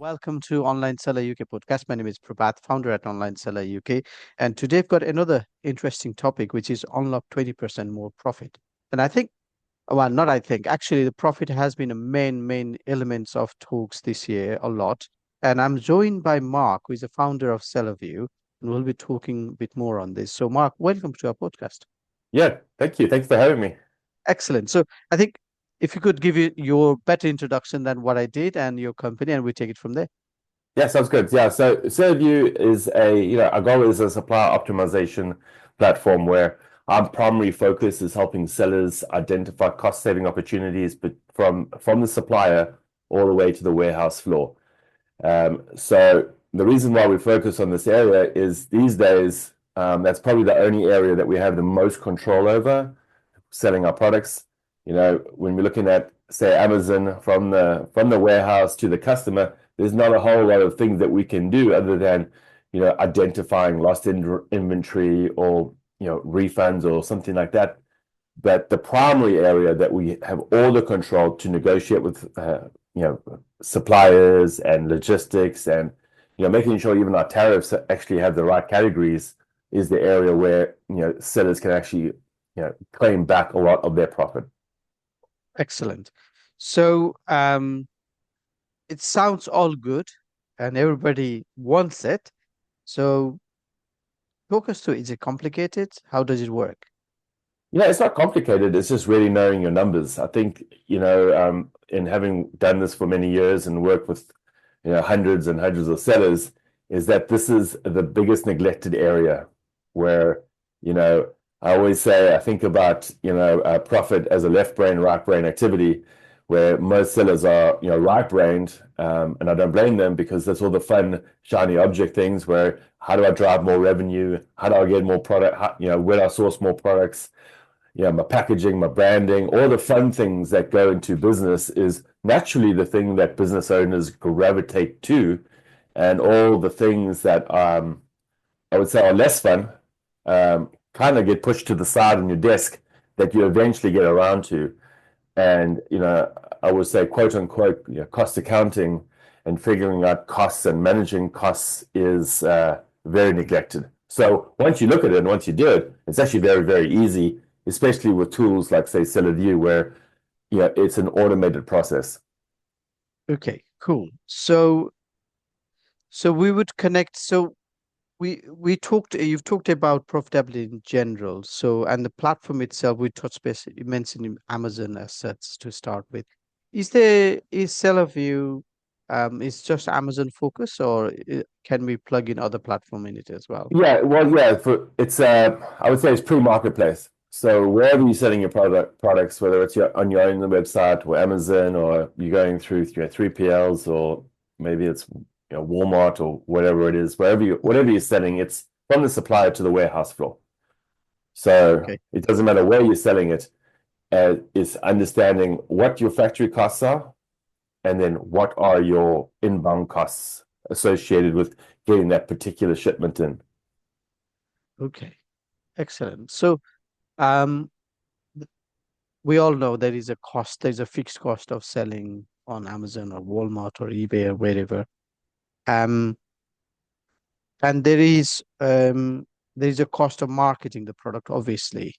Welcome to Online Seller UK podcast. My name is Prabhat, founder at Online Seller UK. And today I've got another interesting topic, which is unlock 20% more profit. And I think, well, not I think, actually, the profit has been a main elements of talks this year a lot. And I'm joined by Mark, who is the founder of SellerView, and we'll be talking a bit more on this. So, Mark, welcome to our podcast. Yeah, thank you. Thanks for having me. Excellent. So, I think if you could give your better introduction than what I did and your company, and we take it from there. Yeah, sounds good. Yeah, so ServeView is our goal is a supplier optimization platform where our primary focus is helping sellers identify cost-saving opportunities, but from the supplier all the way to the warehouse floor. So the reason why we focus on this area is these days, that's probably the only area that we have the most control over selling our products. When we're looking at, say, Amazon from the warehouse to the customer, there's not a whole lot of things that we can do other than, identifying lost inventory or, refunds or something like that. But the primary area that we have all the control to negotiate with, suppliers and logistics and, making sure even our tariffs actually have the right categories is the area where, sellers can actually, claim back a lot of their profit. Excellent. So, it sounds all good and everybody wants it. So talk us through, is it complicated? How does it work? Yeah, it's not complicated. It's just really knowing your numbers. I think, in having done this for many years and worked with, hundreds and hundreds of sellers, is that this is the biggest neglected area where, I always say I think about, profit as a left brain, right brain activity, where most sellers are, right-brained, and I don't blame them because that's all the fun, shiny object things where how do I drive more revenue? How do I get more product? Where do I source more products? My packaging, my branding, all the fun things that go into business is naturally the thing that business owners gravitate to, and all the things that I would say are less fun kind of get pushed to the side on your desk that you eventually get around to. And, I would say, quote unquote, cost accounting and figuring out costs and managing costs is very neglected. So once you look at it and once you do it, it's actually very, very easy, especially with tools like, say, SellerView, where, it's an automated process. Okay, cool. So we would connect. So we talked, you've talked about profitability in general. So, and the platform itself, we touched base, you mentioned Amazon assets to start with. Is SellerView, is just Amazon focus, or can we plug in other platform in it as well? Yeah, well, yeah, it's I would say it's pre-marketplace. So wherever you're selling your products, whether it's on your own website or Amazon, or you're going through 3PLs, or maybe it's Walmart or whatever it is, whatever you're selling, it's from the supplier to the warehouse floor. So Okay. it doesn't matter where you're selling it. It's understanding what your factory costs are, and then what are your inbound costs associated with getting that particular shipment in. Okay. Excellent. So, um, we all know there is a cost, there's a fixed cost of selling on Amazon or Walmart or eBay or wherever. Um, and there is a cost of marketing the product, obviously.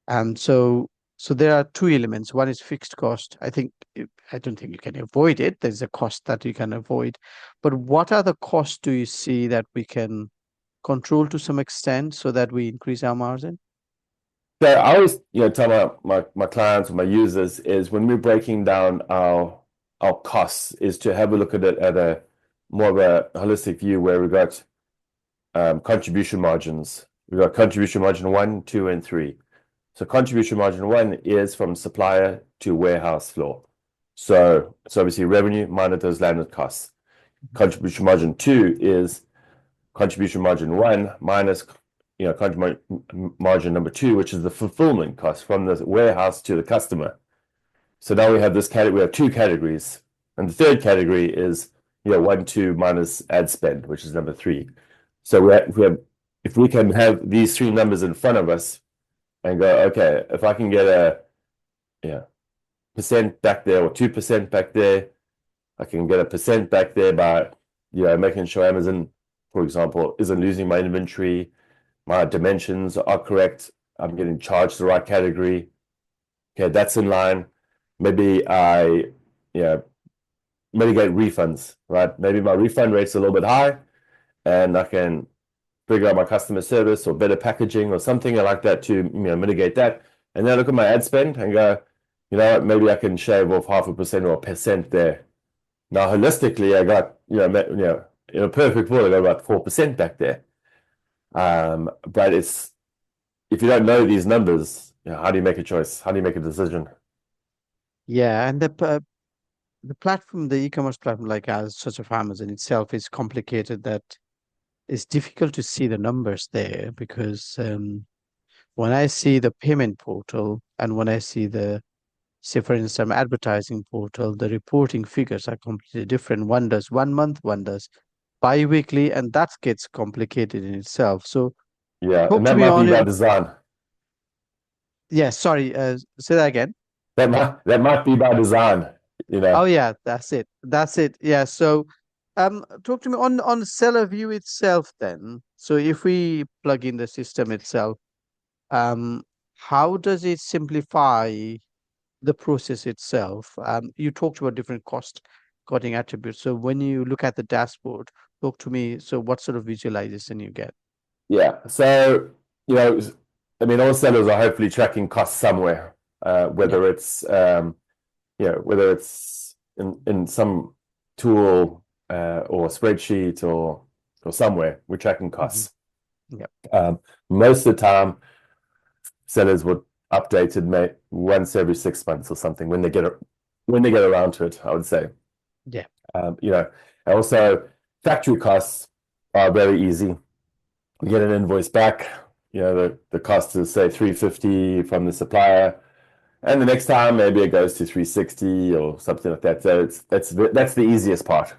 So there are two elements. One is fixed cost. I don't think you can avoid it. There's a cost that you can avoid. But what other costs do you see that we can control to some extent so that we increase our margin? So I always, tell my clients or my users is when we're breaking down our costs is to have a look at it at a more of a holistic view where we've got contribution margins. We've got contribution margin 1, 2, and 3. So contribution margin 1 is from supplier to warehouse floor. So obviously revenue minus those landed costs. Contribution margin 2 is contribution margin 1 minus contribution margin number 2, which is the fulfillment cost from the warehouse to the customer. So now we have this category. We have two categories, and the third category is 1, 2 minus ad spend, which is number 3. So if we can have these three numbers in front of us and go, okay, if I can get a percent back there or 2% back there, I can get a percent back there by, making sure Amazon, for example, isn't losing my inventory, my dimensions are correct, I'm getting charged the right category. Okay, that's in line. Maybe I, mitigate refunds, right? Maybe my refund rate's a little bit high, and I can figure out my customer service or better packaging or something like that to mitigate that. And then I look at my ad spend and go, maybe I can shave off 0.5% or 1% there. Now holistically, I got in a perfect world, I got about 4% back there. But it's if you don't know these numbers, how do you make a choice? How do you make a decision? Yeah, and the platform, the e-commerce platform, like as such of Amazon itself, is complicated. That it's difficult to see the numbers there because when I see the payment portal and when I see the, say, for instance, advertising portal, the reporting figures are completely different. One does 1 month, one does bi-weekly, and that gets complicated in itself. So Yeah, talk and to that me might be on by it. design. Yeah, sorry, say that again. That might be by design, you Oh know. yeah, that's it. That's it. Yeah. So talk to me on seller view itself then. So if we plug in the system itself, um how does it simplify the process itself? You talked about different cost cutting attributes. So when you look at the dashboard, talk to me. So what sort of visualization you get? Yeah. So, you know, I mean, all sellers are hopefully tracking costs somewhere, Yeah. whether it's in some tool or spreadsheet or somewhere, we're tracking Hmm. costs. Yeah. Most of the time, sellers would update it once every 6 months or something when they get around to it, I would say. Yeah. You know, and also factory costs are very easy. We get an invoice back, the cost is say 350 from the supplier, and the next time maybe it goes to 360 or something like that. So that's the easiest part.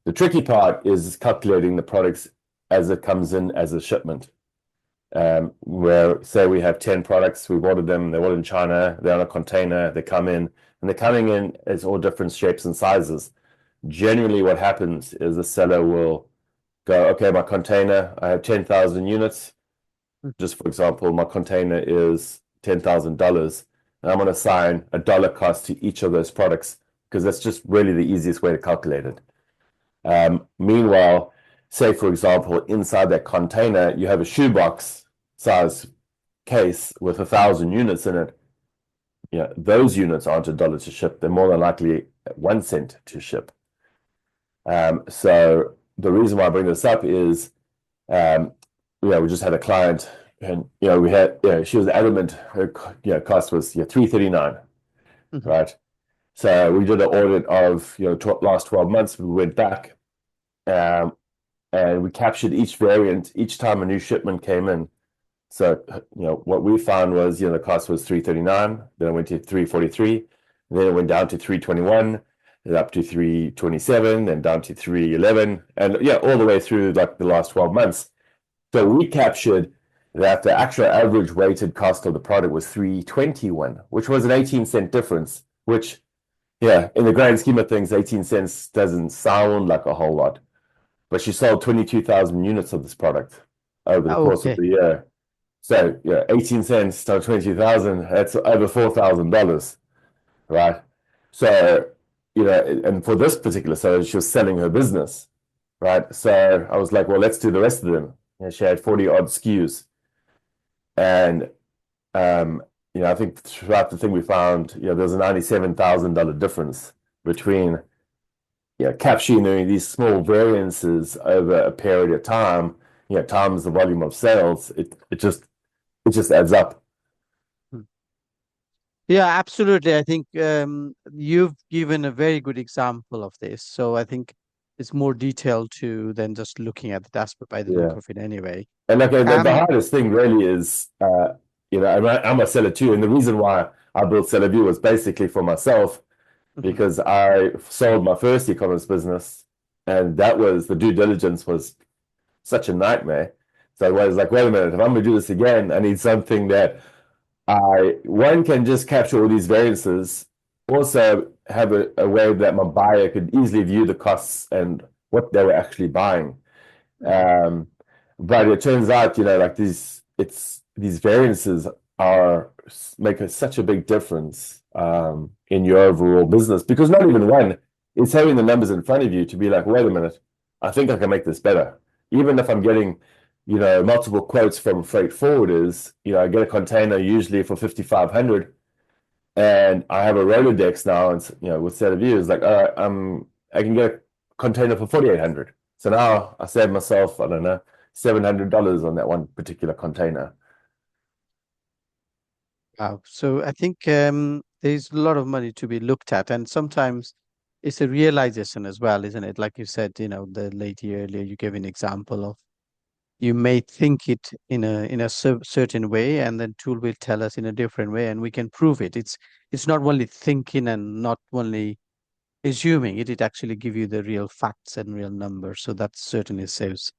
The tricky part is calculating the products as it comes in as a shipment. Where say we have 10 products, we've ordered them, they're all in China, they're on a container, they come in, and they're coming in as all different shapes and sizes. Generally, what happens is the seller will go, okay, my container, I have 10,000 units. Just for example, my container is $10,000, and I'm going to assign a dollar cost to each of those products because that's just really the easiest way to calculate it. Meanwhile, say for example, inside that container, you have a shoebox size case with 1,000 units in it. Those units aren't a dollar to ship. They're more than likely 1 cent to ship. So the reason why I bring this up is, we just had a client, and we had, she was adamant her cost was 339, Hmm. right? So we did an audit of last 12 months. We went back, um, and we captured each variant each time a new shipment came in. So what we found was the cost was 339, then it went to 343, then it went down to 321, then up to 327, then down to 311, and all the way through like the last 12 months. So we captured that the actual average weighted cost of the product was 321, which was an 18-cent difference, which, in the grand scheme of things, 18 cents doesn't sound like a whole lot. But she sold 22,000 units of this product over the course of Okay. the year. So, 18 cents times 22,000, that's over $4,000, right? So, and for this particular seller, she was selling her business, right? So I was like, well, let's do the rest of them. She had 40 odd SKUs. And, I think throughout the thing we found, there's a $97,000 difference between, capturing these small variances over a period of time, times the volume of sales. It just adds up. Yeah, absolutely. I think you've given a very good example of this. So I think it's more detailed too than just looking at the dashboard by the look Yeah. of it anyway. And like the Um, hardest thing really is, I'm a seller too. And the reason why I built Seller View was basically for myself mhm. because I sold my first e-commerce business, and the due diligence was such a nightmare. So I was like, wait a minute, if I'm going to do this again, I need something that one can just capture all these variances. Also, have a way that my buyer could easily view the costs and what they were actually buying. Mhm. Um, but it turns out, like these variances are make such a big difference in your overall business, because not even one is having the numbers in front of you to be like, wait a minute, I think I can make this better. Even if I'm getting, multiple quotes from freight forwarders, I get a container usually for 5,500, and I have a Rolodex now, and with set of views, like, all right, I can get a container for 4,800. So now I save myself, I don't know, $700 on that one particular container. Wow. So I think there's a lot of money to be looked at, and sometimes it's a realization as well, isn't it? Like you said, the lady earlier, you gave an example of you may think it in a certain way, and then tool will tell us in a different way, and we can prove it. It's not only thinking and not only assuming it. It actually give you the real facts and real numbers. So that certainly saves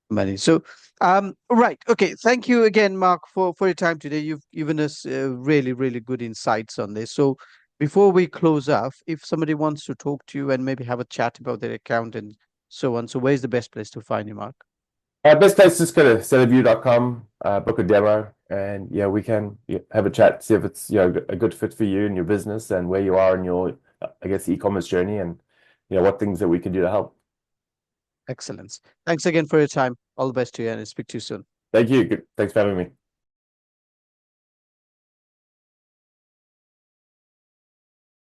money. So, right. Okay. Thank you again, Mark, for your time today. You've given us really, really good insights on this. So, before we close off, if somebody wants to talk to you and maybe have a chat about their account and so on, so where's the best place to find you, Mark? Best place, just go to sellerview.com, book a demo, and yeah, we can have a chat, see if it's a good fit for you and your business and where you are in your, I guess, e-commerce journey, and what things that we can do to help. Excellence. Thanks again for your time. All the best to you and speak to you soon. Thank you. Good. Thanks for having me.